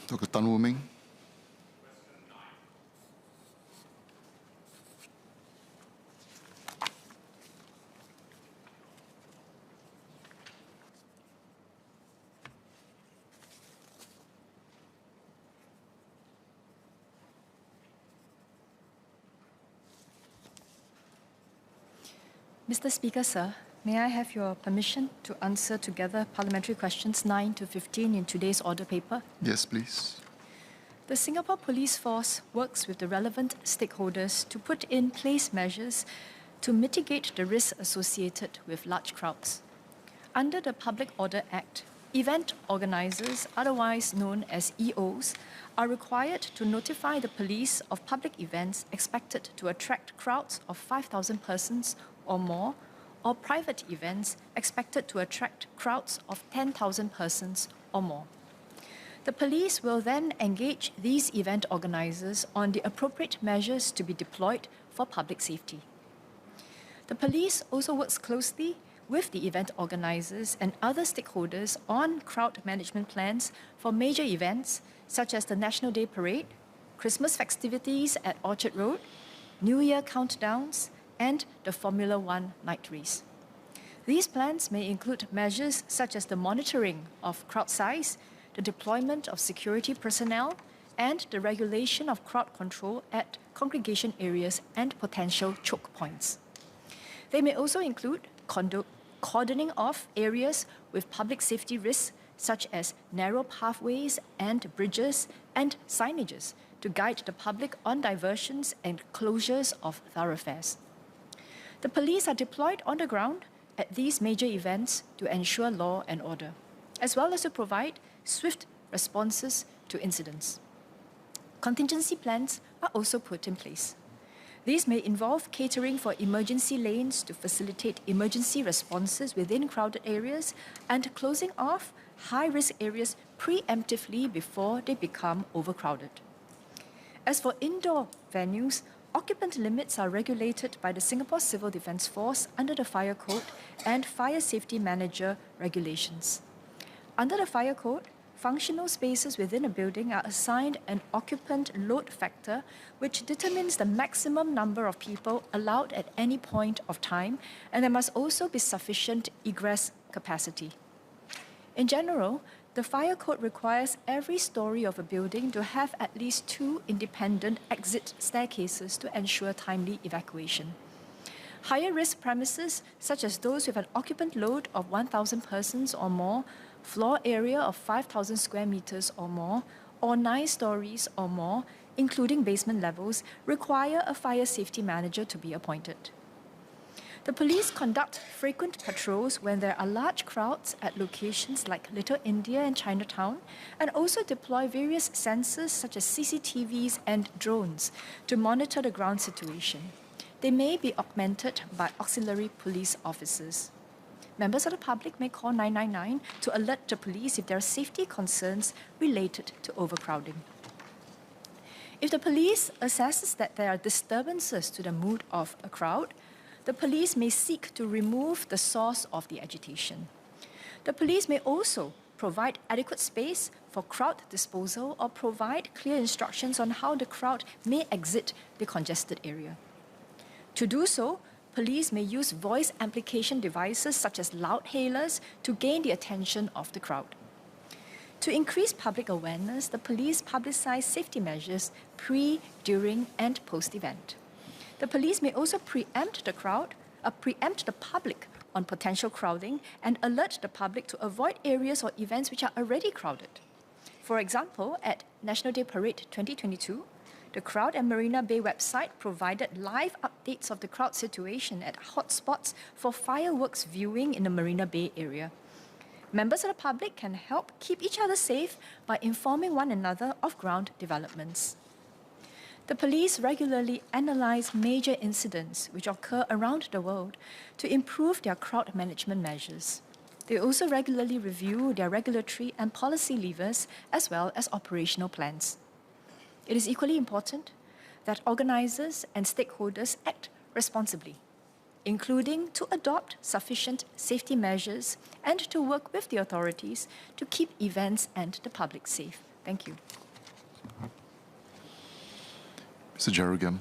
Dr. Tan Wu Ming. Mr. Speaker, sir, may I have your permission to answer together parliamentary questions 9 to 15 in today's order paper? Yes, please. The Singapore Police Force works with the relevant stakeholders to put in place measures to mitigate the risks associated with large crowds. Under the Public Order Act, event organisers, otherwise known as EOs, are required to notify the police of public events expected to attract crowds of 5,000 persons or more, or private events expected to attract crowds of 10,000 persons or more. The police will then engage these event organisers on the appropriate measures to be deployed for public safety. The police also works closely with the event organisers and other stakeholders on crowd management plans for major events such as the National Day Parade, Christmas festivities at Orchard Road, New Year countdowns, and the Formula One night race. These plans may include measures such as the monitoring of crowd size, the deployment of security personnel, and the regulation of crowd control at congregation areas and potential choke points. They may also include cordoning off areas with public safety risks such as narrow pathways and bridges and signages to guide the public on diversions and closures of thoroughfares. The police are deployed on the ground at these major events to ensure law and order, as well as to provide swift responses to incidents. Contingency plans are also put in place. These may involve catering for emergency lanes to facilitate emergency responses within crowded areas and closing off high-risk areas preemptively before they become overcrowded. As for indoor venues, occupant limits are regulated by the Singapore Civil Defence Force under the Fire Code and Fire Safety Manager regulations. Under the Fire Code, functional spaces within a building are assigned an occupant load factor, which determines the maximum number of people allowed at any point of time, and there must also be sufficient egress capacity. In general, the Fire Code requires every story of a building to have at least 2 independent exit staircases to ensure timely evacuation. Higher risk premises, such as those with an occupant load of 1,000 persons or more, floor area of 5,000 square meters or more, or 9 stories or more, including basement levels, require a fire safety manager to be appointed. The police conduct frequent patrols when there are large crowds at locations like Little India and Chinatown, and also deploy various sensors such as CCTVs and drones to monitor the ground situation. They may be augmented by auxiliary police officers. Members of the public may call 999 to alert the police if there are safety concerns related to overcrowding. If the police assesses that there are disturbances to the mood of a crowd, the police may seek to remove the source of the agitation. The police may also provide adequate space for crowd disposal or provide clear instructions on how the crowd may exit the congested area. To do so, police may use voice amplification devices such as loudhailers to gain the attention of the crowd. To increase public awareness, the police publicize safety measures pre, during, and post-event. The police may also preempt the public on potential crowding and alert the public to avoid areas or events which are already crowded. For example, at National Day Parade 2022, the Crowd and Marina Bay website provided live updates of the crowd situation at hotspots for fireworks viewing in the Marina Bay area. Members of the public can help keep each other safe by informing one another of ground developments. The police regularly analyze major incidents which occur around the world to improve their crowd management measures. They also regularly review their regulatory and policy levers as well as operational plans. It is equally important that organisers and stakeholders act responsibly. including to adopt sufficient safety measures and to work with the authorities to keep events and the public safe. Thank you. Mr. Jerugam.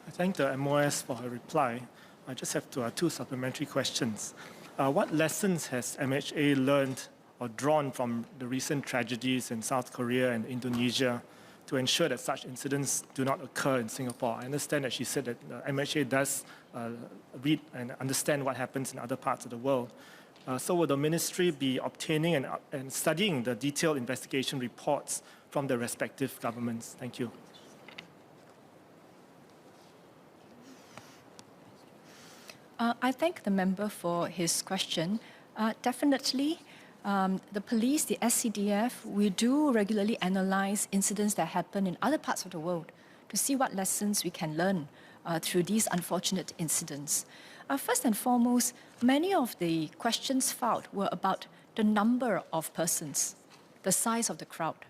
I thank the MOS for her reply. I just have two supplementary questions. What lessons has MHA learned or drawn from the recent tragedies in South Korea and Indonesia to ensure that such incidents do not occur in Singapore? I understand that she said that MHA does read and understand what happens in other parts of the world. So will the ministry be obtaining and studying the detailed investigation reports from the respective governments? Thank you. I thank the member for his question. Definitely, the police, the SCDF, we do regularly analyze incidents that happen in other parts of the world to see what lessons we can learn through these unfortunate incidents. First and foremost, many of the questions filed were about the number of persons, the size of the crowd.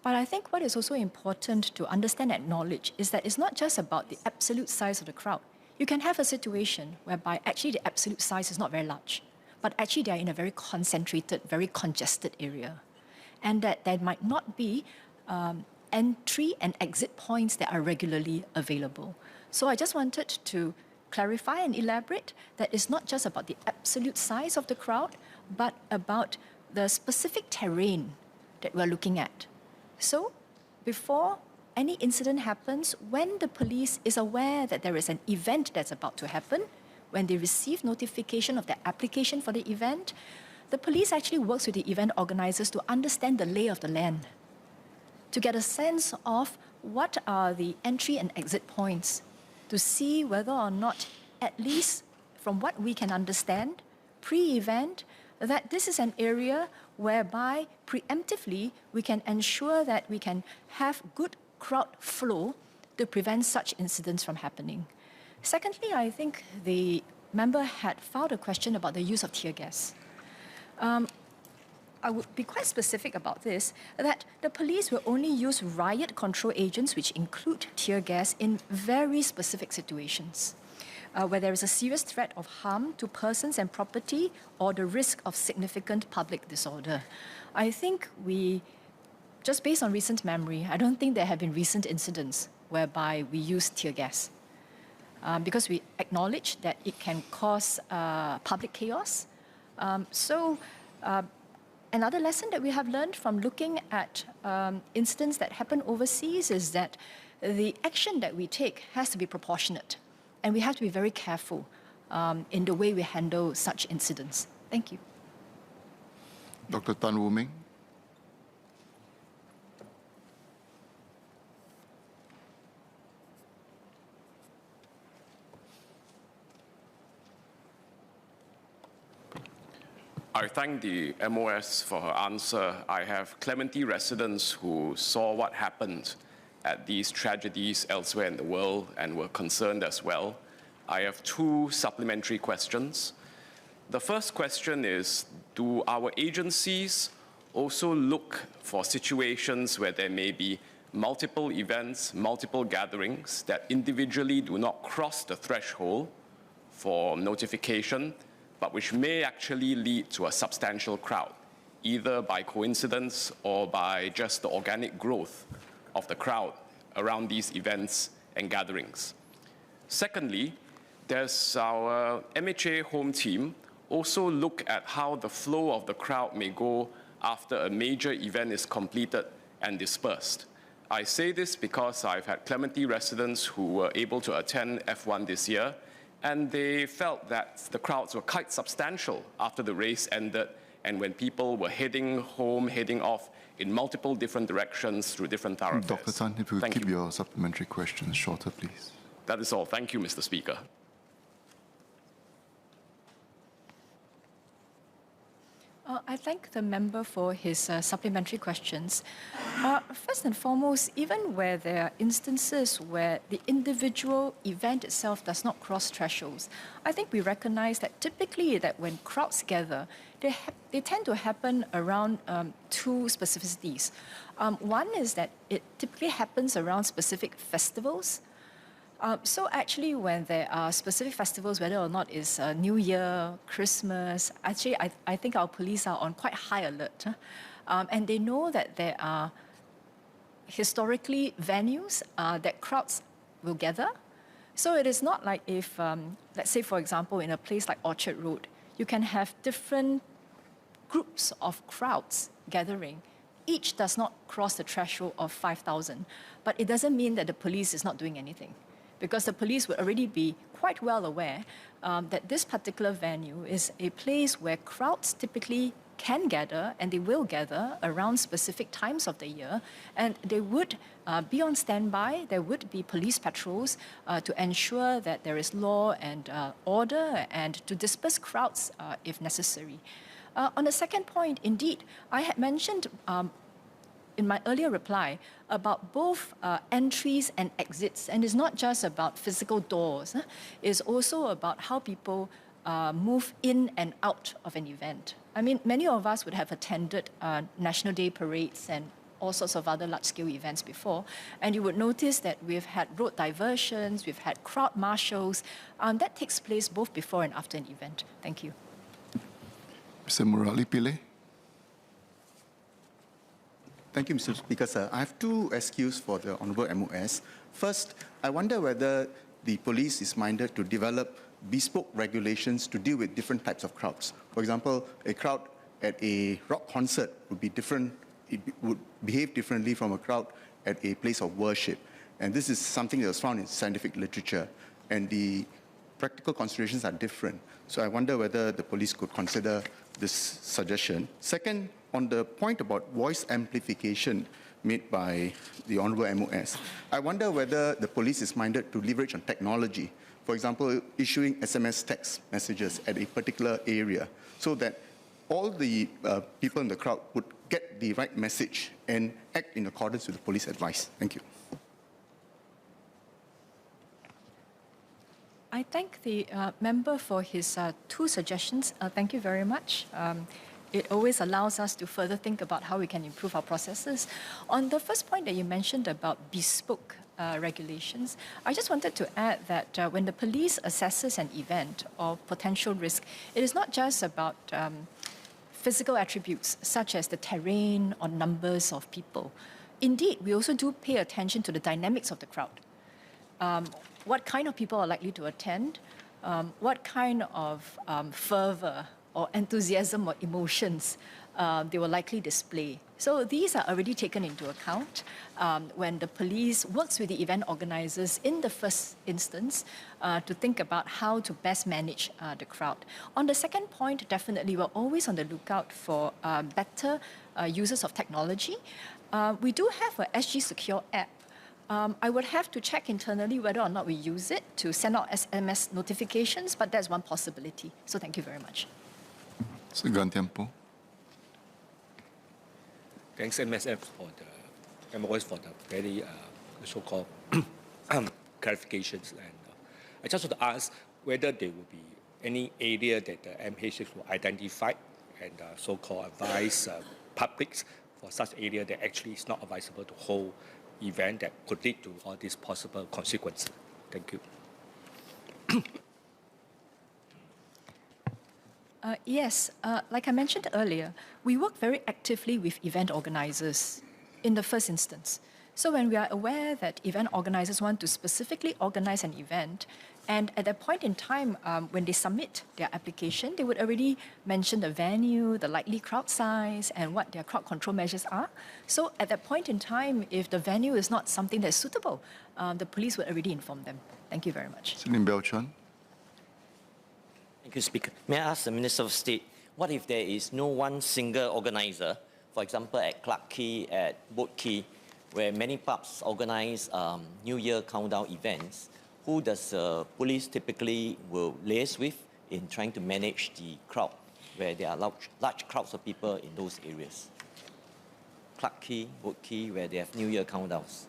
But I think what is also important to understand and acknowledge is that it's not just about the absolute size of the crowd. You can have a situation whereby actually the absolute size is not very large, but actually they are in a very concentrated, very congested area. And that there might not be entry and exit points that are regularly available. So I just wanted to clarify and elaborate that it's not just about the absolute size of the crowd, but about the specific terrain that we're looking at. So before any incident happens, when the police is aware that there is an event that's about to happen, when they receive notification of the application for the event, the police actually works with the event organizers to understand the lay of the land, to get a sense of what are the entry and exit points, to see whether or not, at least from what we can understand, pre-event, that this is an area whereby preemptively we can ensure that we can have good crowd flow to prevent such incidents from happening. Secondly, I think the member had filed a question about the use of tear gas. I would be quite specific about this, that the police will only use riot control agents, which include tear gas, in very specific situations, where there is a serious threat of harm to persons and property or the risk of significant public disorder. I think just based on recent memory, I don't think there have been recent incidents whereby we use tear gas, because we acknowledge that it can cause public chaos. Another lesson that we have learned from looking at incidents that happen overseas is that the action that we take has to be proportionate, and we have to be very careful in the way we handle such incidents. Thank you. Dr. Tan Wu Ming. I thank the MOS for her answer. I have Clementi residents who saw what happened at these tragedies elsewhere in the world and were concerned as well. I have two supplementary questions. The first question is, do our agencies also look for situations where there may be multiple events, multiple gatherings that individually do not cross the threshold for notification, but which may actually lead to a substantial crowd, either by coincidence or by just the organic growth of the crowd around these events and gatherings? Secondly, does our MHA home team also look at how the flow of the crowd may go after a major event is completed and dispersed? I say this because I've had Clementi residents who were able to attend F1 this year, and they felt that the crowds were quite substantial after the race ended, and when people were heading home, heading off in multiple different directions through different thoroughfares. Dr. Tan, if you would keep your supplementary questions shorter, please. That is all. Thank you, Mr. Speaker. I thank the member for his supplementary questions. First and foremost, even where there are instances where the individual event itself does not cross thresholds, I think we recognize that typically that when crowds gather, they tend to happen around two specificities. One is that it typically happens around specific festivals. So actually, when there are specific festivals, whether or not it's New Year, Christmas, actually, I think our police are on quite high alert. And they know that there are historically venues that crowds will gather. So it is not like if, let's say, for example, in a place like Orchard Road, you can have different groups of crowds gathering. Each does not cross the threshold of 5,000. But it doesn't mean that the police is not doing anything, because the police would already be quite well aware that this particular venue is a place where crowds typically can gather, and they will gather around specific times of the year, and they would be on standby. There would be police patrols to ensure that there is law and order, and to disperse crowds if necessary. On the second point, indeed, I had mentioned in my earlier reply about both entries and exits. And it's not just about physical doors. It's also about how people move in and out of an event. I mean, many of us would have attended National Day parades and all sorts of other large-scale events before. And you would notice that we've had road diversions, we've had crowd marshals. That takes place both before and after an event. Thank you. Mr. Murali Pillay. Thank you, Mr. Speaker, sir. I have two SQs for the Honourable MOS. First, I wonder whether the police is minded to develop bespoke regulations to deal with different types of crowds. For example, a crowd at a rock concert would be different, it would behave differently from a crowd at a place of worship. And this is something that was found in scientific literature. And the practical considerations are different. So I wonder whether the police could consider this suggestion. Second, on the point about voice amplification made by the Honourable MOS, I wonder whether the police is minded to leverage on technology. For example, issuing SMS text messages at a particular area so that all the people in the crowd would get the right message and act in accordance with the police advice. Thank you. I thank the member for his two suggestions. Thank you very much. It always allows us to further think about how we can improve our processes. On the first point that you mentioned about bespoke regulations, I just wanted to add that when the police assesses an event or potential risk, it is not just about physical attributes such as the terrain or numbers of people. Indeed, we also do pay attention to the dynamics of the crowd. What kind of people are likely to attend? What kind of fervor or enthusiasm or emotions they will likely display. So these are already taken into account when the police works with the event organizers in the first instance to think about how to best manage the crowd. On the second point, definitely we're always on the lookout for better uses of technology. We do have a SG Secure app. I would have to check internally whether or not we use it to send out SMS notifications, but that's one possibility. So thank you very much. Mr. Gantiampo. Thanks MSF for the MOS for the very so-called clarifications. And I just want to ask whether there will be any area that the MH6 will identify and so-called advise publics for such area that actually is not advisable to hold event that could lead to all these possible consequences. Thank you. Yes, like I mentioned earlier, we work very actively with event organizers in the first instance. So when we are aware that event organizers want to specifically organize an event, and at that point in time, when they submit their application, they would already mention the venue, the likely crowd size, and what their crowd control measures are. So at that point in time, if the venue is not something that's suitable, the police would already inform them. Thank you very much. Mr. Lim Biao-Chuan. Thank you, Speaker. May I ask the Minister of State, what if there is no one single organizer, for example, at Clarke Quay, at Boat Quay, where many pubs organize New Year countdown events? Who does police typically will liaise with in trying to manage the crowd? where there are large crowds of people in those areas. Clarke Quay, Boat Quay, where they have New Year countdowns.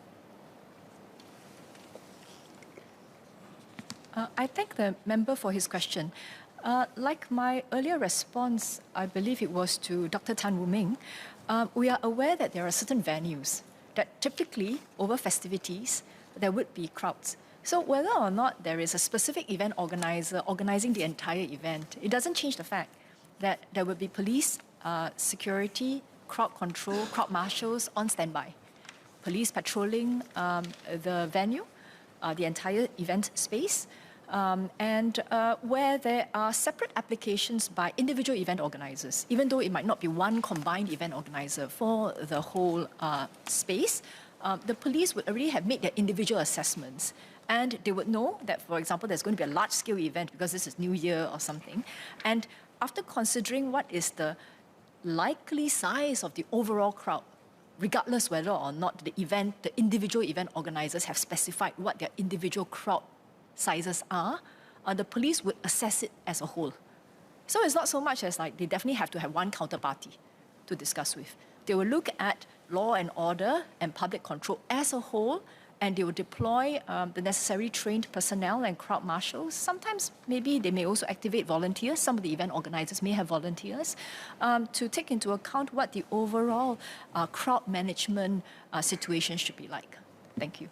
I thank the member for his question. Like my earlier response, I believe it was to Dr. Tan Wu Ming, we are aware that there are certain venues that typically, over festivities, there would be crowds. So whether or not there is a specific event organizer organizing the entire event, it doesn't change the fact that there will be police, security, crowd control, crowd marshals on standby. Police patrolling the venue, the entire event space, and where there are separate applications by individual event organizers, even though it might not be one combined event organizer for the whole space, the police would already have made their individual assessments. And they would know that, for example, there's going to be a large-scale event because this is New Year or something. And after considering what is the likely size of the overall crowd, regardless whether or not the individual event organizers have specified what their individual crowd sizes are, the police would assess it as a whole. So it's not so much as like they definitely have to have one counterparty to discuss with. They will look at law and order and public control as a whole, and they will deploy the necessary trained personnel and crowd marshals. Sometimes maybe they may also activate volunteers. Some of the event organizers may have volunteers to take into account what the overall crowd management situation should be like. Thank you.